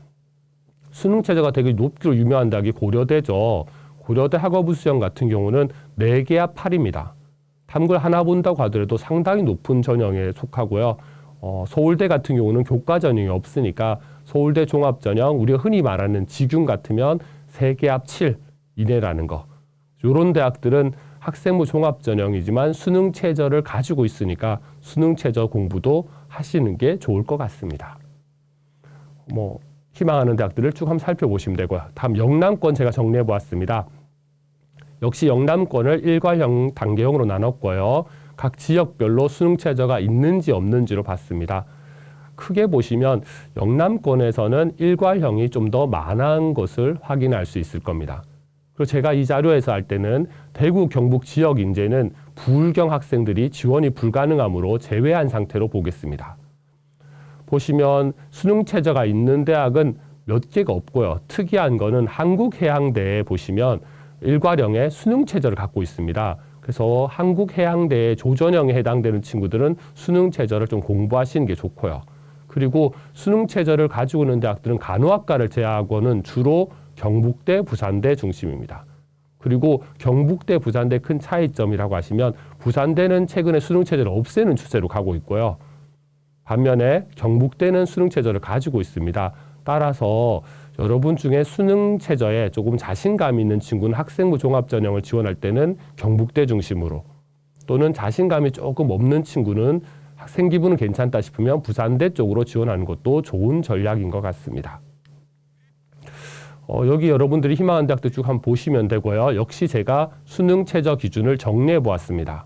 S1: 수능 최저가 되게 높기로 유명한 대학이 고려대죠. 고려대 학업우수형 같은 경우는 4개합 8입니다. 탐구를 하나 본다고 하더라도 상당히 높은 전형에 속하고요. 서울대 같은 경우는 교과 전형이 없으니까 서울대 종합전형, 우리가 흔히 말하는 지균 같으면 3개합 7 이내라는 거. 이런 대학들은 학생부 종합전형이지만 수능 최저를 가지고 있으니까 수능 최저 공부도 하시는 게 좋을 것 같습니다. 희망하는 대학들을 쭉 한번 살펴보시면 되고요. 다음 영남권 제가 정리해 보았습니다. 역시 영남권을 일괄형, 단계형으로 나눴고요. 각 지역별로 수능 최저가 있는지 없는지로 봤습니다. 크게 보시면 영남권에서는 일괄형이 좀 더 많은 것을 확인할 수 있을 겁니다. 그리고 제가 이 자료에서 할 때는 대구, 경북 지역 인재는 부울경 학생들이 지원이 불가능하므로 제외한 상태로 보겠습니다. 보시면 수능 최저가 있는 대학은 몇 개가 없고요. 특이한 거는 한국해양대에 보시면 일괄형의 수능 최저를 갖고 있습니다. 그래서 한국해양대의 조전형에 해당되는 친구들은 수능 최저를 좀 공부하시는 게 좋고요. 그리고 수능 최저를 가지고 있는 대학들은 간호학과를 제외하고는 주로 경북대, 부산대 중심입니다. 그리고 경북대, 부산대 큰 차이점이라고 하시면 부산대는 최근에 수능 최저를 없애는 추세로 가고 있고요. 반면에 경북대는 수능 최저를 가지고 있습니다. 따라서 여러분 중에 수능 최저에 조금 자신감 있는 친구는 학생부 종합전형을 지원할 때는 경북대 중심으로, 또는 자신감이 조금 없는 친구는 학생 기분은 괜찮다 싶으면 부산대 쪽으로 지원하는 것도 좋은 전략인 것 같습니다. 여기 여러분들이 희망하는 대학들 쭉 한번 보시면 되고요. 역시 제가 수능 최저 기준을 정리해 보았습니다.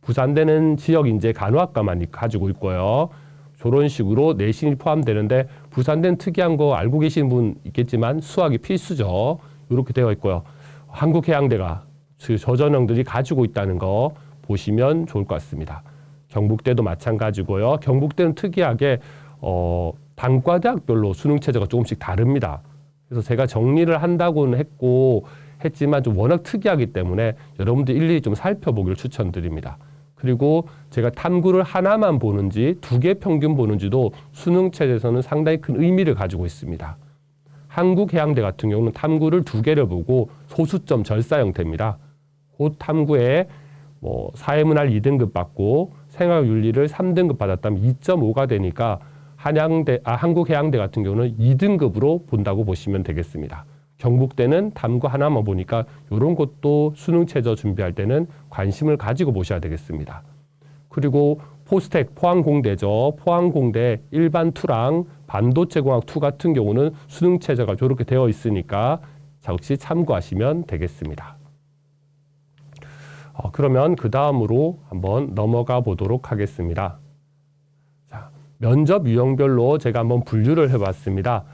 S1: 부산대는 지역 인재 간호학과만 가지고 있고요. 저런 식으로 내신이 포함되는데 부산대는 특이한 거 알고 계시는 분 있겠지만 수학이 필수죠. 이렇게 되어 있고요. 한국해양대가 저전형들이 가지고 있다는 거 보시면 좋을 것 같습니다. 경북대도 마찬가지고요. 경북대는 특이하게 단과대학별로 수능 최저가 조금씩 다릅니다. 그래서 제가 정리를 한다고는 했지만 좀 워낙 특이하기 때문에 여러분들 일일이 좀 살펴보기를 추천드립니다. 그리고 제가 탐구를 하나만 보는지 2개 평균 보는지도 수능 최저에서는 상당히 큰 의미를 가지고 있습니다. 한국해양대 같은 경우는 탐구를 2개를 보고 소수점 절사 형태입니다. 그 탐구에 사회문화를 2등급 받고 생활윤리를 3등급 받았다면 2.5가 되니까 한국해양대 같은 경우는 2등급으로 본다고 보시면 되겠습니다. 경북대는 탐구 하나만 보니까 이런 것도 수능 최저 준비할 때는 관심을 가지고 보셔야 되겠습니다. 그리고 포스텍 포항공대죠. 포항공대 일반 2랑 반도체공학 2 같은 경우는 수능 최저가 저렇게 되어 있으니까 역시 참고하시면 되겠습니다. 그러면 그 다음으로 한번 넘어가 보도록 하겠습니다. 자, 면접 유형별로 제가 한번 분류를 해봤습니다.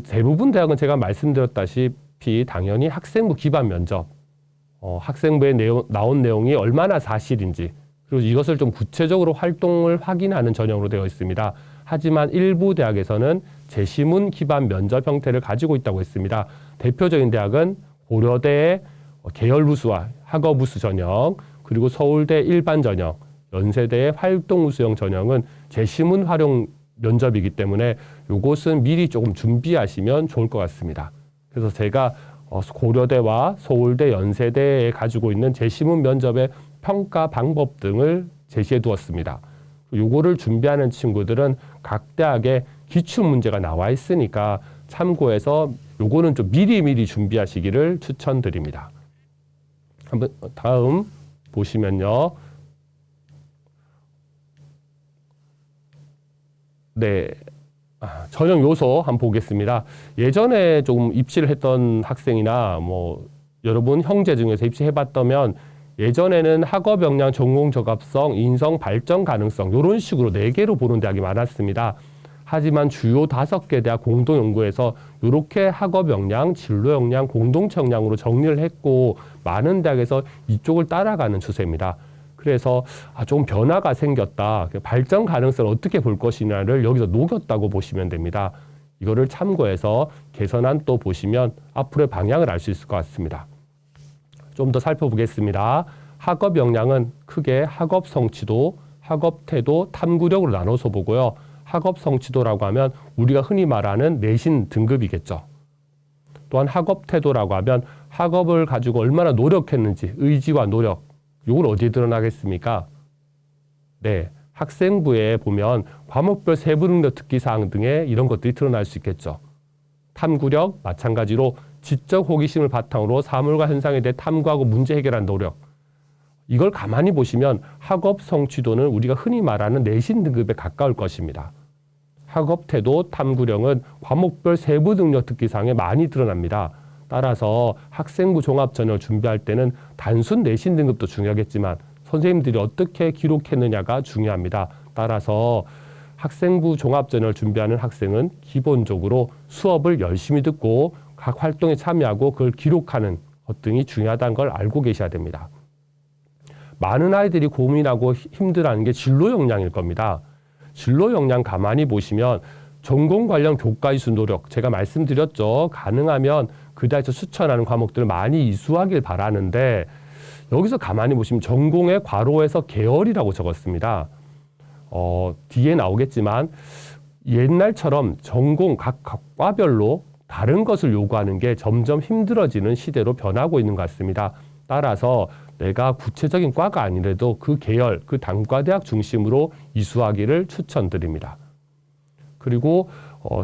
S1: 대부분 대학은 제가 말씀드렸다시피 당연히 학생부 기반 면접, 학생부에 나온 내용이 얼마나 사실인지, 그리고 이것을 좀 구체적으로 활동을 확인하는 전형으로 되어 있습니다. 하지만 일부 대학에서는 제시문 기반 면접 형태를 가지고 있다고 했습니다. 대표적인 대학은 고려대의 계열우수와 학업우수 전형, 그리고 서울대 일반 전형, 연세대의 활동우수형 전형은 제시문 활용 면접이기 때문에 이것은 미리 조금 준비하시면 좋을 것 같습니다. 그래서 제가 고려대와 서울대, 연세대에 가지고 있는 제시문 면접의 평가 방법 등을 제시해 두었습니다. 요거를 준비하는 친구들은 각 대학에 기출 문제가 나와 있으니까 참고해서 요거는 좀 미리 준비하시기를 추천드립니다. 한번 다음 보시면요. 네. 전형 요소 한번 보겠습니다. 예전에 조금 입시를 했던 학생이나 여러분 형제 중에서 입시해봤다면 예전에는 학업 역량, 전공 적합성, 인성 발전 가능성 이런 식으로 4개로 보는 대학이 많았습니다. 하지만 주요 5개 대학 공동 연구에서 이렇게 학업 역량, 진로 역량, 공동체 역량으로 정리를 했고 많은 대학에서 이쪽을 따라가는 추세입니다. 그래서 좀 변화가 생겼다. 발전 가능성을 어떻게 볼 것이냐를 여기서 녹였다고 보시면 됩니다. 이거를 참고해서 개선안 또 보시면 앞으로의 방향을 알 수 있을 것 같습니다. 좀 더 살펴보겠습니다. 학업 역량은 크게 학업 성취도, 학업 태도, 탐구력으로 나눠서 보고요. 학업 성취도라고 하면 우리가 흔히 말하는 내신 등급이겠죠. 또한 학업 태도라고 하면 학업을 가지고 얼마나 노력했는지, 의지와 노력, 이걸 어디에 드러나겠습니까? 네, 학생부에 보면 과목별 세부 능력 특기사항 등의 이런 것들이 드러날 수 있겠죠. 탐구력, 마찬가지로 지적 호기심을 바탕으로 사물과 현상에 대해 탐구하고 문제 해결한 노력. 이걸 가만히 보시면 학업 성취도는 우리가 흔히 말하는 내신 등급에 가까울 것입니다. 학업 태도, 탐구력은 과목별 세부 능력 특기사항에 많이 드러납니다. 따라서 학생부 종합전형을 준비할 때는 단순 내신 등급도 중요하겠지만 선생님들이 어떻게 기록했느냐가 중요합니다. 따라서 학생부 종합전형을 준비하는 학생은 기본적으로 수업을 열심히 듣고 각 활동에 참여하고 그걸 기록하는 것 등이 중요하다는 걸 알고 계셔야 됩니다. 많은 아이들이 고민하고 힘들어하는 게 진로 역량일 겁니다. 진로 역량 가만히 보시면 전공 관련 교과 이수 노력, 제가 말씀드렸죠. 가능하면 그 대학에서 추천하는 과목들을 많이 이수하길 바라는데 여기서 가만히 보시면 전공의 괄호에서 계열이라고 적었습니다. 뒤에 나오겠지만 옛날처럼 전공 각 과별로 다른 것을 요구하는 게 점점 힘들어지는 시대로 변하고 있는 것 같습니다. 따라서 내가 구체적인 과가 아니라도 그 계열, 그 단과대학 중심으로 이수하기를 추천드립니다. 그리고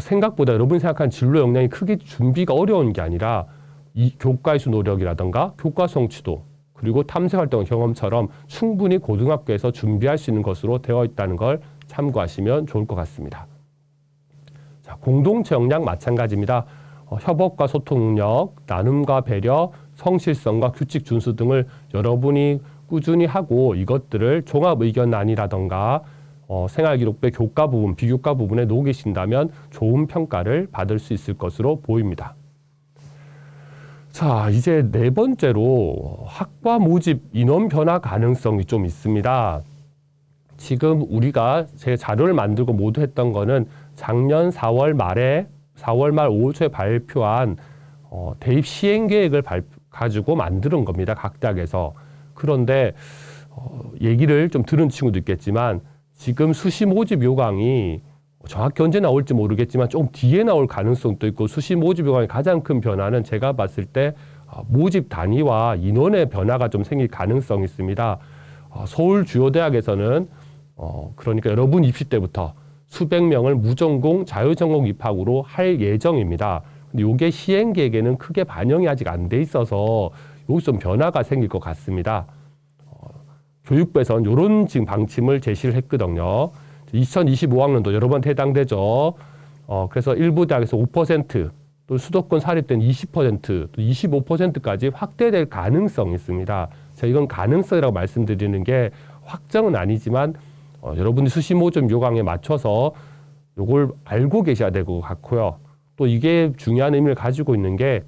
S1: 생각보다 여러분이 생각한 진로 역량이 크게 준비가 어려운 게 아니라 이 교과이수 노력이라든가 교과 성취도 그리고 탐색활동 경험처럼 충분히 고등학교에서 준비할 수 있는 것으로 되어 있다는 걸 참고하시면 좋을 것 같습니다. 자, 공동체 역량 마찬가지입니다. 협업과 소통 능력, 나눔과 배려, 성실성과 규칙 준수 등을 여러분이 꾸준히 하고 이것들을 종합의견란이라든가 생활기록부의 교과 부분, 비교과 부분에 녹이신다면 좋은 평가를 받을 수 있을 것으로 보입니다. 자, 이제 4번째로 학과 모집 인원 변화 가능성이 좀 있습니다. 지금 우리가 제 자료를 만들고 모두 했던 거는 작년 4월 말 5월 초에 발표한 대입 시행 계획을 가지고 만드는 겁니다. 각 대학에서. 그런데 얘기를 좀 들은 친구도 있겠지만 지금 수시 모집 요강이 정확히 언제 나올지 모르겠지만 좀 뒤에 나올 가능성도 있고 수시 모집 요강의 가장 큰 변화는 제가 봤을 때 모집 단위와 인원의 변화가 좀 생길 가능성이 있습니다. 서울 주요 대학에서는 그러니까 여러분 입시 때부터 수백 명을 무전공, 자유전공 입학으로 할 예정입니다. 근데 이게 시행 계획에는 크게 반영이 아직 안 돼 있어서 여기서 좀 변화가 생길 것 같습니다. 교육부에서는 이런 지금 방침을 제시를 했거든요. 2025학년도 여러분한테 해당되죠. 그래서 일부 대학에서 5%, 또 수도권 사립대는 20%, 또 25%까지 확대될 가능성이 있습니다. 제가 이건 가능성이라고 말씀드리는 게 확정은 아니지만 여러분이 수시 모집 요강에 맞춰서 이걸 알고 계셔야 될 것 같고요. 또 이게 중요한 의미를 가지고 있는 게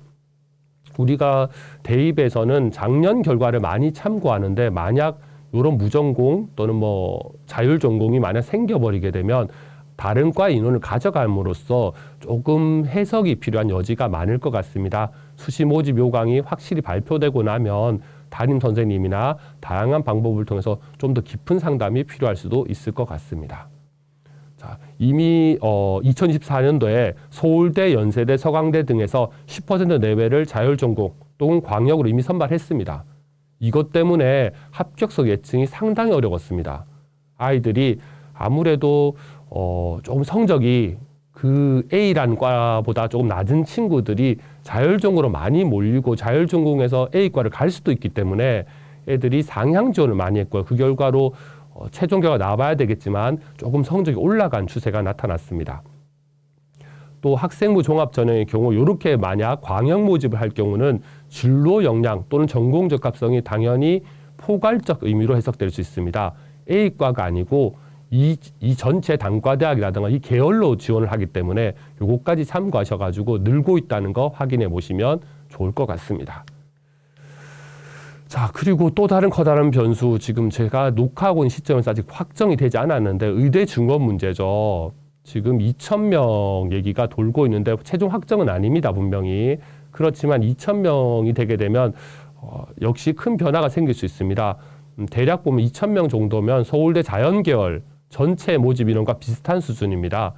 S1: 우리가 대입에서는 작년 결과를 많이 참고하는데 만약 이런 무전공 또는 뭐 자율전공이 만약 생겨버리게 되면 다른 과 인원을 가져감으로써 조금 해석이 필요한 여지가 많을 것 같습니다. 수시 모집 요강이 확실히 발표되고 나면 담임 선생님이나 다양한 방법을 통해서 좀 더 깊은 상담이 필요할 수도 있을 것 같습니다. 자, 이미 2024년도에 서울대, 연세대, 서강대 등에서 10% 내외를 자율전공 또는 광역으로 이미 선발했습니다. 이것 때문에 합격석 예측이 상당히 어려웠습니다. 아이들이 아무래도 조금 성적이 그 A라는 과보다 조금 낮은 친구들이 자율전공으로 많이 몰리고 자율전공에서 A과를 갈 수도 있기 때문에 애들이 상향 지원을 많이 했고요. 그 결과로 최종 결과 나와봐야 되겠지만 조금 성적이 올라간 추세가 나타났습니다. 또 학생부 종합 전형의 경우 이렇게 만약 광역 모집을 할 경우는 진로 역량 또는 전공 적합성이 당연히 포괄적 의미로 해석될 수 있습니다. A과가 아니고 이 전체 단과대학이라든가 이 계열로 지원을 하기 때문에 요거까지 참고하셔가지고 늘고 있다는 거 확인해 보시면 좋을 것 같습니다. 자, 그리고 또 다른 커다란 변수, 지금 제가 녹화하고 있는 시점에서 아직 확정이 되지 않았는데 의대 증원 문제죠. 지금 2,000명 얘기가 돌고 있는데 최종 확정은 아닙니다, 분명히. 그렇지만 2,000명이 되게 되면 역시 큰 변화가 생길 수 있습니다. 대략 보면 2,000명 정도면 서울대 자연계열 전체 모집 인원과 비슷한 수준입니다.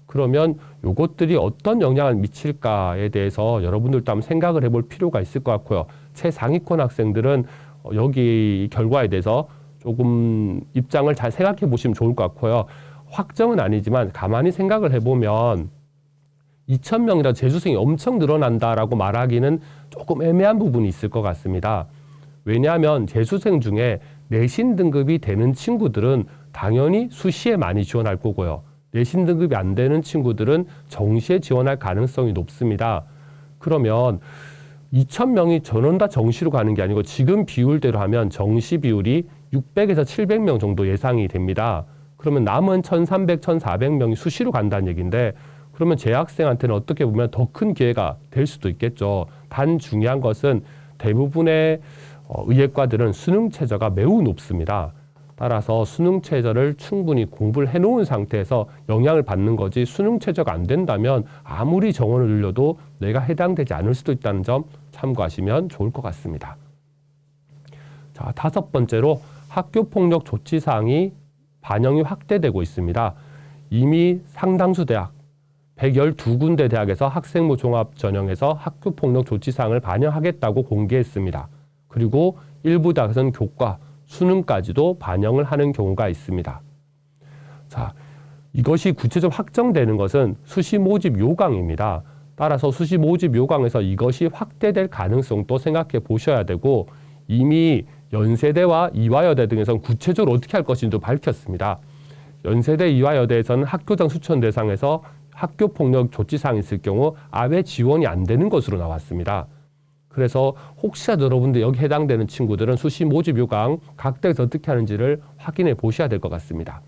S1: 그러면 이것들이 어떤 영향을 미칠까에 대해서 여러분들도 한번 생각을 해볼 필요가 있을 것 같고요. 최상위권 학생들은 여기 결과에 대해서 조금 입장을 잘 생각해 보시면 좋을 것 같고요. 확정은 아니지만 가만히 생각을 해보면 2,000명이라 재수생이 엄청 늘어난다라고 말하기는 조금 애매한 부분이 있을 것 같습니다. 왜냐하면 재수생 중에 내신 등급이 되는 친구들은 당연히 수시에 많이 지원할 거고요. 내신 등급이 안 되는 친구들은 정시에 지원할 가능성이 높습니다. 그러면 2,000명이 전원 다 정시로 가는 게 아니고 지금 비율대로 하면 정시 비율이 600에서 700명 정도 예상이 됩니다. 그러면 남은 1,300, 1,400명이 수시로 간다는 얘기인데 그러면 재학생한테는 어떻게 보면 더 큰 기회가 될 수도 있겠죠. 단 중요한 것은 대부분의 의예과들은 수능 최저가 매우 높습니다. 따라서 수능 최저를 충분히 공부를 해놓은 상태에서 영향을 받는 거지 수능 최저가 안 된다면 아무리 정원을 늘려도 내가 해당되지 않을 수도 있다는 점 참고하시면 좋을 것 같습니다. 자, 5번째로 학교폭력 조치사항이 반영이 확대되고 있습니다. 이미 상당수 대학, 112군데 대학에서 학생부 종합 전형에서 학교폭력 조치사항을 반영하겠다고 공개했습니다. 그리고 일부 대학에서는 교과, 수능까지도 반영을 하는 경우가 있습니다. 자, 이것이 구체적으로 확정되는 것은 수시 모집 요강입니다. 따라서 수시 모집 요강에서 이것이 확대될 가능성도 생각해 보셔야 되고 이미 연세대와 이화여대 등에서는 구체적으로 어떻게 할 것인지도 밝혔습니다. 연세대, 이화여대에서는 학교장 추천 대상에서 학교폭력 조치사항이 있을 경우 아예 지원이 안 되는 것으로 나왔습니다. 그래서 혹시라도 여러분들 여기 해당되는 친구들은 수시 모집 요강 각 대에서 어떻게 하는지를 확인해 보셔야 될 것 같습니다.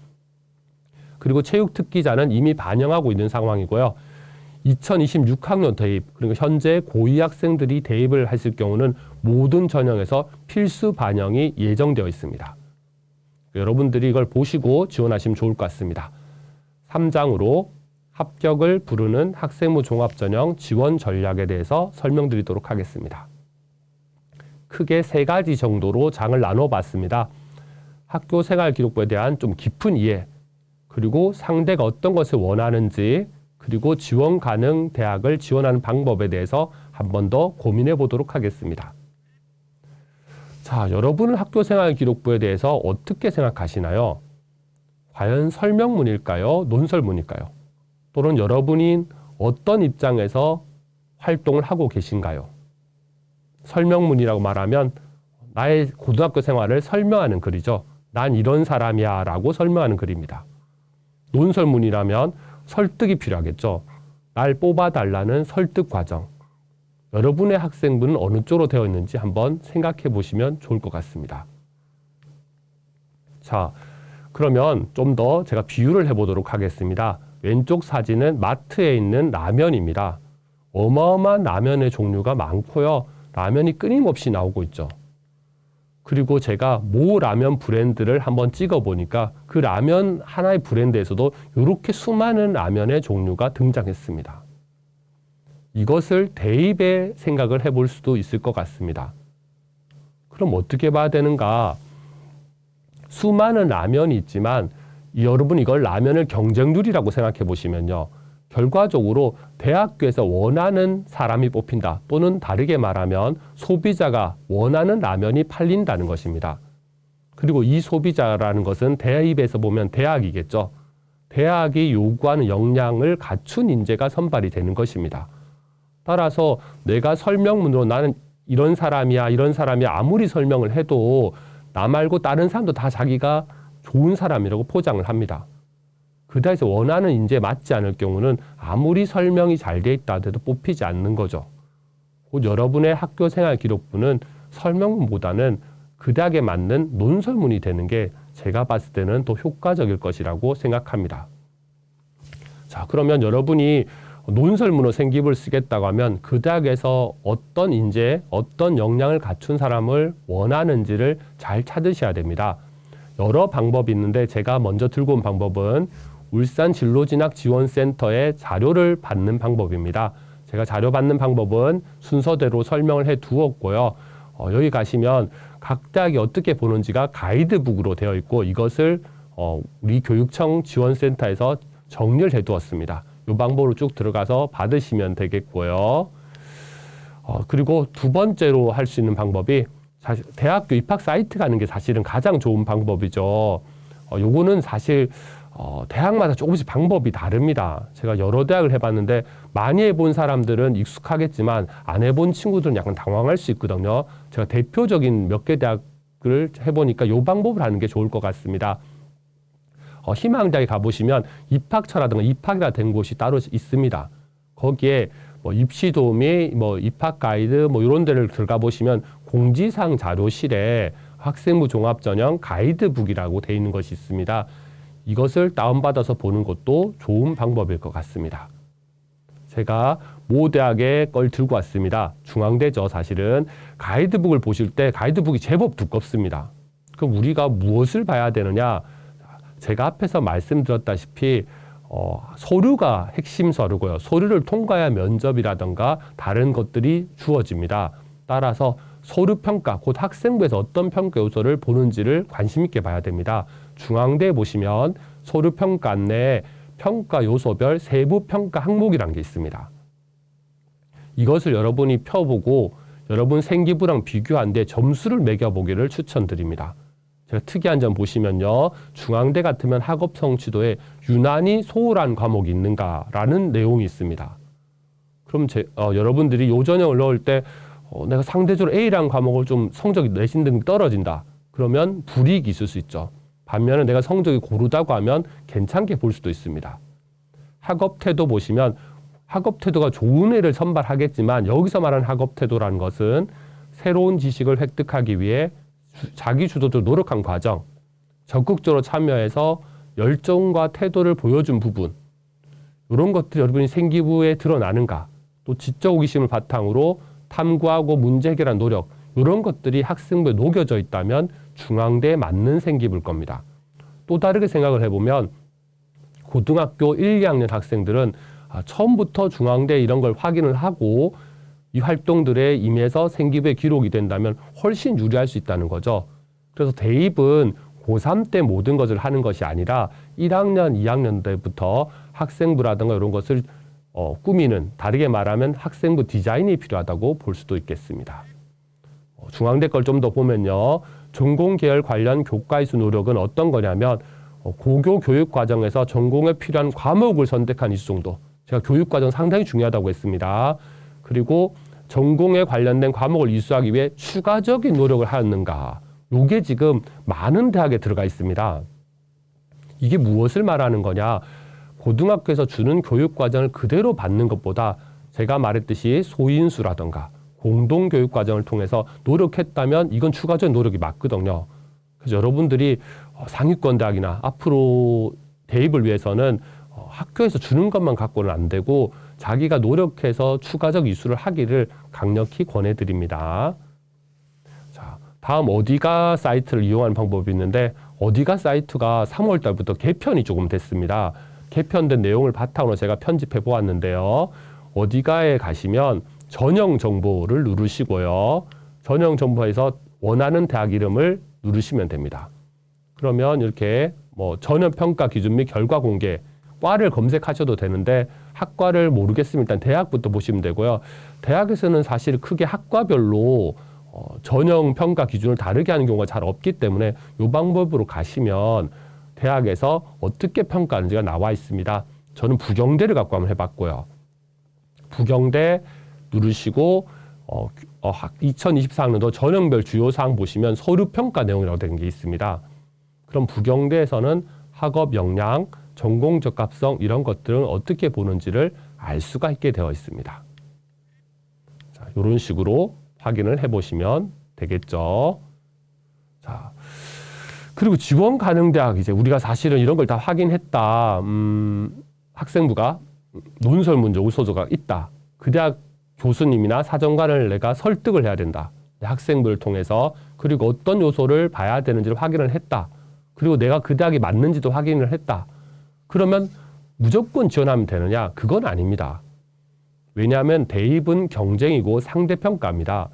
S1: 그리고 체육특기자는 이미 반영하고 있는 상황이고요. 2026학년 대입, 그리고 현재 고2 학생들이 대입을 했을 경우는 모든 전형에서 필수 반영이 예정되어 있습니다. 여러분들이 이걸 보시고 지원하시면 좋을 것 같습니다. 3장으로 합격을 부르는 학생부 종합전형 지원 전략에 대해서 설명드리도록 하겠습니다. 크게 3가지 정도로 장을 나눠봤습니다. 학교 생활 기록부에 대한 좀 깊은 이해, 그리고 상대가 어떤 것을 원하는지, 그리고 지원 가능 대학을 지원하는 방법에 대해서 한 번 더 고민해 보도록 하겠습니다. 자, 여러분은 학교 생활 기록부에 대해서 어떻게 생각하시나요? 과연 설명문일까요? 논설문일까요? 또는 여러분이 어떤 입장에서 활동을 하고 계신가요? 설명문이라고 말하면 나의 고등학교 생활을 설명하는 글이죠. 난 이런 사람이야 라고 설명하는 글입니다. 논설문이라면 설득이 필요하겠죠. 날 뽑아달라는 설득 과정. 여러분의 학생부는 어느 쪽으로 되어 있는지 한번 생각해 보시면 좋을 것 같습니다. 자, 그러면 좀 더 제가 비유를 해보도록 하겠습니다. 왼쪽 사진은 마트에 있는 라면입니다. 어마어마한 라면의 종류가 많고요. 라면이 끊임없이 나오고 있죠. 그리고 제가 모 라면 브랜드를 한번 찍어보니까 그 라면 하나의 브랜드에서도 이렇게 수많은 라면의 종류가 등장했습니다. 이것을 대입의 생각을 해볼 수도 있을 것 같습니다. 그럼 어떻게 봐야 되는가? 수많은 라면이 있지만 여러분 이걸 라면을 경쟁률이라고 생각해 보시면요. 결과적으로 대학교에서 원하는 사람이 뽑힌다. 또는 다르게 말하면 소비자가 원하는 라면이 팔린다는 것입니다. 그리고 이 소비자라는 것은 대입에서 보면 대학이겠죠. 대학이 요구하는 역량을 갖춘 인재가 선발이 되는 것입니다. 따라서 내가 설명문으로 나는 이런 사람이야 아무리 설명을 해도 나 말고 다른 사람도 다 자기가 좋은 사람이라고 포장을 합니다. 그다에서 원하는 인재에 맞지 않을 경우는 아무리 설명이 잘 돼 있다 해도 뽑히지 않는 거죠. 곧 여러분의 학교 생활 기록부는 설명문보다는 그 대학에 맞는 논설문이 되는 게 제가 봤을 때는 더 효과적일 것이라고 생각합니다. 자, 그러면 여러분이 논설문으로 생기부를 쓰겠다고 하면 그 대학에서 어떤 인재, 어떤 역량을 갖춘 사람을 원하는지를 잘 찾으셔야 됩니다. 여러 방법이 있는데 제가 먼저 들고 온 방법은 울산 진로진학지원센터의 자료를 받는 방법입니다. 제가 자료 받는 방법은 순서대로 설명을 해 두었고요. 여기 가시면 각 대학이 어떻게 보는지가 가이드북으로 되어 있고 이것을 우리 교육청 지원센터에서 정리를 해 두었습니다. 이 방법으로 쭉 들어가서 받으시면 되겠고요. 그리고 두 번째로 할 수 있는 방법이 사실 대학교 입학 사이트 가는 게 사실은 가장 좋은 방법이죠. 요거는 사실 대학마다 조금씩 방법이 다릅니다. 제가 여러 대학을 해봤는데 많이 해본 사람들은 익숙하겠지만 안 해본 친구들은 약간 당황할 수 있거든요. 제가 대표적인 몇 개 대학을 해보니까 요 방법을 하는 게 좋을 것 같습니다. 희망대학에 가보시면 입학처라든가 입학이라 된 곳이 따로 있습니다. 거기에 입시 도우미, 입학 가이드 이런 데를 들어가 보시면 공지사항 자료실에 학생부 종합전형 가이드북이라고 되어 있는 것이 있습니다. 이것을 다운받아서 보는 것도 좋은 방법일 것 같습니다. 제가 모 대학의 걸 들고 왔습니다. 중앙대죠, 사실은. 가이드북을 보실 때 가이드북이 제법 두껍습니다. 그럼 우리가 무엇을 봐야 되느냐? 제가 앞에서 말씀드렸다시피 서류가 핵심 서류고요. 서류를 통과해야 면접이라든가 다른 것들이 주어집니다. 따라서 서류 평가, 곧 학생부에서 어떤 평가 요소를 보는지를 관심 있게 봐야 됩니다. 중앙대에 보시면 서류 평가 안내에 평가 요소별 세부 평가 항목이라는 게 있습니다. 이것을 여러분이 펴보고 여러분 생기부랑 비교한 뒤에 점수를 매겨보기를 추천드립니다. 제가 특이한 점 보시면요. 중앙대 같으면 학업 성취도에 유난히 소홀한 과목이 있는가라는 내용이 있습니다. 그럼 여러분들이 요전형을 넣을 때 내가 상대적으로 A라는 과목을 좀 성적이 내신 등이 떨어진다. 그러면 불이익이 있을 수 있죠. 반면에 내가 성적이 고르다고 하면 괜찮게 볼 수도 있습니다. 학업태도 보시면 학업태도가 좋은 애를 선발하겠지만 여기서 말하는 학업태도라는 것은 새로운 지식을 획득하기 위해 자기 주도적으로 노력한 과정, 적극적으로 참여해서 열정과 태도를 보여준 부분, 이런 것들이 여러분이 생기부에 드러나는가, 또 지적 호기심을 바탕으로 탐구하고 문제 해결한 노력, 이런 것들이 학생부에 녹여져 있다면 중앙대에 맞는 생기부일 겁니다. 또 다르게 생각을 해보면 고등학교 1, 2학년 학생들은 처음부터 중앙대 이런 걸 확인을 하고 이 활동들에 임해서 생기부에 기록이 된다면 훨씬 유리할 수 있다는 거죠. 그래서 대입은 고3 때 모든 것을 하는 것이 아니라 1학년, 2학년 때부터 학생부라든가 이런 것을 꾸미는, 다르게 말하면 학생부 디자인이 필요하다고 볼 수도 있겠습니다. 중앙대 걸 좀 더 보면요. 전공계열 관련 교과이수 노력은 어떤 거냐면 고교 교육 과정에서 전공에 필요한 과목을 선택한 이수 정도. 제가 교육 과정 상당히 중요하다고 했습니다. 그리고 전공에 관련된 과목을 이수하기 위해 추가적인 노력을 하였는가. 이게 지금 많은 대학에 들어가 있습니다. 이게 무엇을 말하는 거냐. 고등학교에서 주는 교육 과정을 그대로 받는 것보다 제가 말했듯이 소인수라든가 공동교육 과정을 통해서 노력했다면 이건 추가적인 노력이 맞거든요. 그래서 여러분들이 상위권 대학이나 앞으로 대입을 위해서는 학교에서 주는 것만 갖고는 안 되고 자기가 노력해서 추가적 이수를 하기를 강력히 권해드립니다. 자, 다음 어디가 사이트를 이용하는 방법이 있는데 어디가 사이트가 3월 달부터 개편이 조금 됐습니다. 개편된 내용을 바탕으로 제가 편집해 보았는데요. 어디가에 가시면 전형 정보를 누르시고요. 전형 정보에서 원하는 대학 이름을 누르시면 됩니다. 그러면 이렇게 뭐 전형 평가 기준 및 결과 공개, 과를 검색하셔도 되는데 학과를 모르겠으면 일단 대학부터 보시면 되고요. 대학에서는 사실 크게 학과별로 전형 평가 기준을 다르게 하는 경우가 잘 없기 때문에 이 방법으로 가시면 대학에서 어떻게 평가하는지가 나와 있습니다. 저는 부경대를 갖고 한번 해봤고요. 부경대 누르시고 2024학년도 전형별 주요 사항 보시면 서류 평가 내용이라고 된 게 있습니다. 그럼 부경대에서는 학업 역량, 전공 적합성 이런 것들은 어떻게 보는지를 알 수가 있게 되어 있습니다. 자, 이런 식으로 확인을 해보시면 되겠죠. 자, 그리고 지원 가능 대학 이제 우리가 사실은 이런 걸 다 확인했다. 학생부가 논술 문제 오소서가 있다. 그 대학 교수님이나 사정관을 내가 설득을 해야 된다. 학생부를 통해서 그리고 어떤 요소를 봐야 되는지를 확인을 했다. 그리고 내가 그 대학이 맞는지도 확인을 했다. 그러면 무조건 지원하면 되느냐? 그건 아닙니다. 왜냐하면 대입은 경쟁이고 상대평가입니다.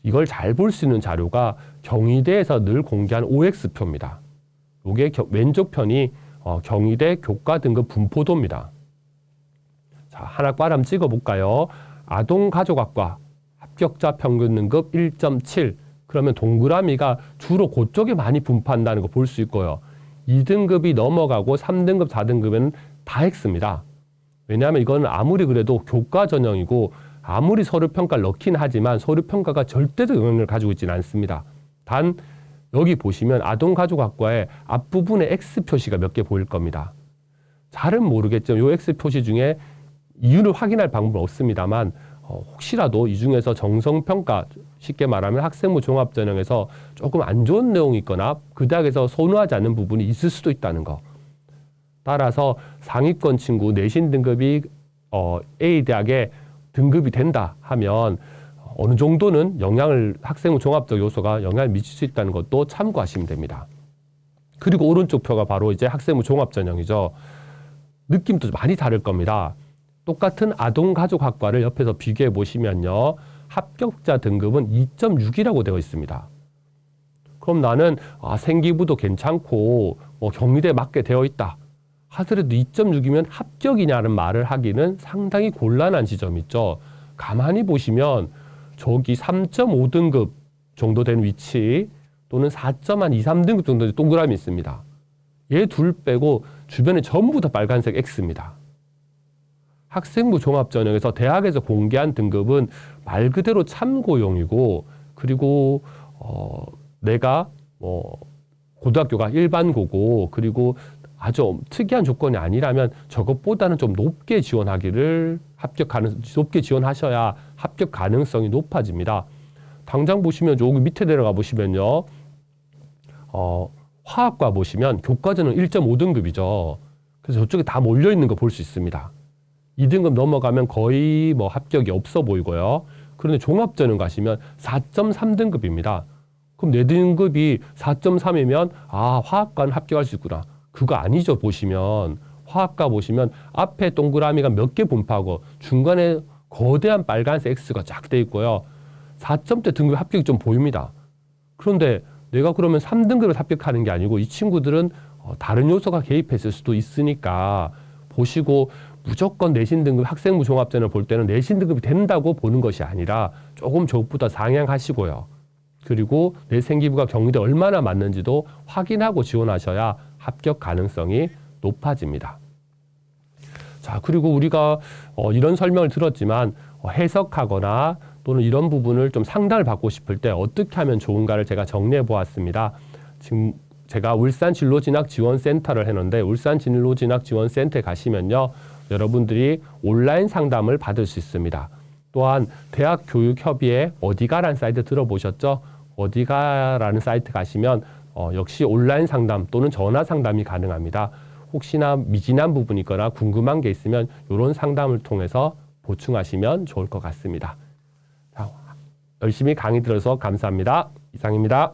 S1: 이걸 잘 볼 수 있는 자료가 경희대에서 늘 공개한 OX표입니다. 이게 왼쪽 편이 경희대 교과 등급 분포도입니다. 자, 하나 과 한번 찍어볼까요? 아동가족학과 합격자 평균 등급 1.7. 그러면 동그라미가 주로 그쪽에 많이 분포한다는 거 볼 수 있고요. 2등급이 넘어가고 3등급, 4등급에는 다 X입니다. 왜냐하면 이건 아무리 그래도 교과 전형이고 아무리 서류평가를 넣긴 하지만 서류평가가 절대적 영향을 가지고 있지는 않습니다. 단 여기 보시면 아동가족학과의 앞부분에 X 표시가 몇 개 보일 겁니다. 잘은 모르겠죠. 이 X 표시 중에 이유를 확인할 방법은 없습니다만 혹시라도 이 중에서 정성평가, 쉽게 말하면 학생부 종합전형에서 조금 안 좋은 내용이 있거나 그 대학에서 선호하지 않는 부분이 있을 수도 있다는 거. 따라서 상위권 친구 내신 등급이 A 대학에 등급이 된다 하면 어느 정도는 학생부 종합적 요소가 영향을 미칠 수 있다는 것도 참고하시면 됩니다. 그리고 오른쪽 표가 바로 이제 학생부 종합전형이죠. 느낌도 많이 다를 겁니다. 똑같은 아동가족학과를 옆에서 비교해 보시면요. 합격자 등급은 2.6이라고 되어 있습니다. 그럼 나는 생기부도 괜찮고 경희대에 맞게 되어 있다 하더라도 2.6이면 합격이냐는 말을 하기는 상당히 곤란한 지점이 있죠. 가만히 보시면 저기 3.5등급 정도 된 위치 또는 4.2, 3등급 정도 된 동그라미 있습니다. 얘 둘 빼고 주변에 전부 다 빨간색 X입니다. 학생부 종합전형에서 대학에서 공개한 등급은 말 그대로 참고용이고 그리고 내가 고등학교가 일반고고 그리고 아주 특이한 조건이 아니라면 저것보다는 좀 높게 지원하기를 높게 지원하셔야 합격 가능성이 높아집니다. 당장 보시면 여기 밑에 내려가 보시면요. 화학과 보시면 교과전은 1.5등급이죠. 그래서 저쪽에 다 몰려 있는 거 볼 수 있습니다. 2등급 넘어가면 거의 합격이 없어 보이고요. 그런데 종합전형 가시면 4.3등급입니다. 그럼 내 등급이 4.3이면 화학과는 합격할 수 있구나. 그거 아니죠. 보시면 화학과 보시면 앞에 동그라미가 몇 개 분포하고 중간에 거대한 빨간색 X가 쫙 돼 있고요. 4점대 등급 합격이 좀 보입니다. 그런데 내가 그러면 3등급을 합격하는 게 아니고 이 친구들은 다른 요소가 개입했을 수도 있으니까 보시고 무조건 내신 등급 학생부 종합전형을 볼 때는 내신 등급이 된다고 보는 것이 아니라 조금 저것보다 상향하시고요. 그리고 내 생기부가 경희대 얼마나 맞는지도 확인하고 지원하셔야 합격 가능성이 높아집니다. 자, 그리고 우리가 이런 설명을 들었지만 해석하거나 또는 이런 부분을 좀 상담을 받고 싶을 때 어떻게 하면 좋은가를 제가 정리해 보았습니다. 지금 제가 울산진로진학지원센터를 했는데 울산진로진학지원센터에 가시면요. 여러분들이 온라인 상담을 받을 수 있습니다. 또한 대학교육협의회 어디가라는 사이트 들어보셨죠? 어디가라는 사이트 가시면 역시 온라인 상담 또는 전화 상담이 가능합니다. 혹시나 미진한 부분이 있거나 궁금한 게 있으면 이런 상담을 통해서 보충하시면 좋을 것 같습니다. 자, 열심히 강의 들어서 감사합니다. 이상입니다.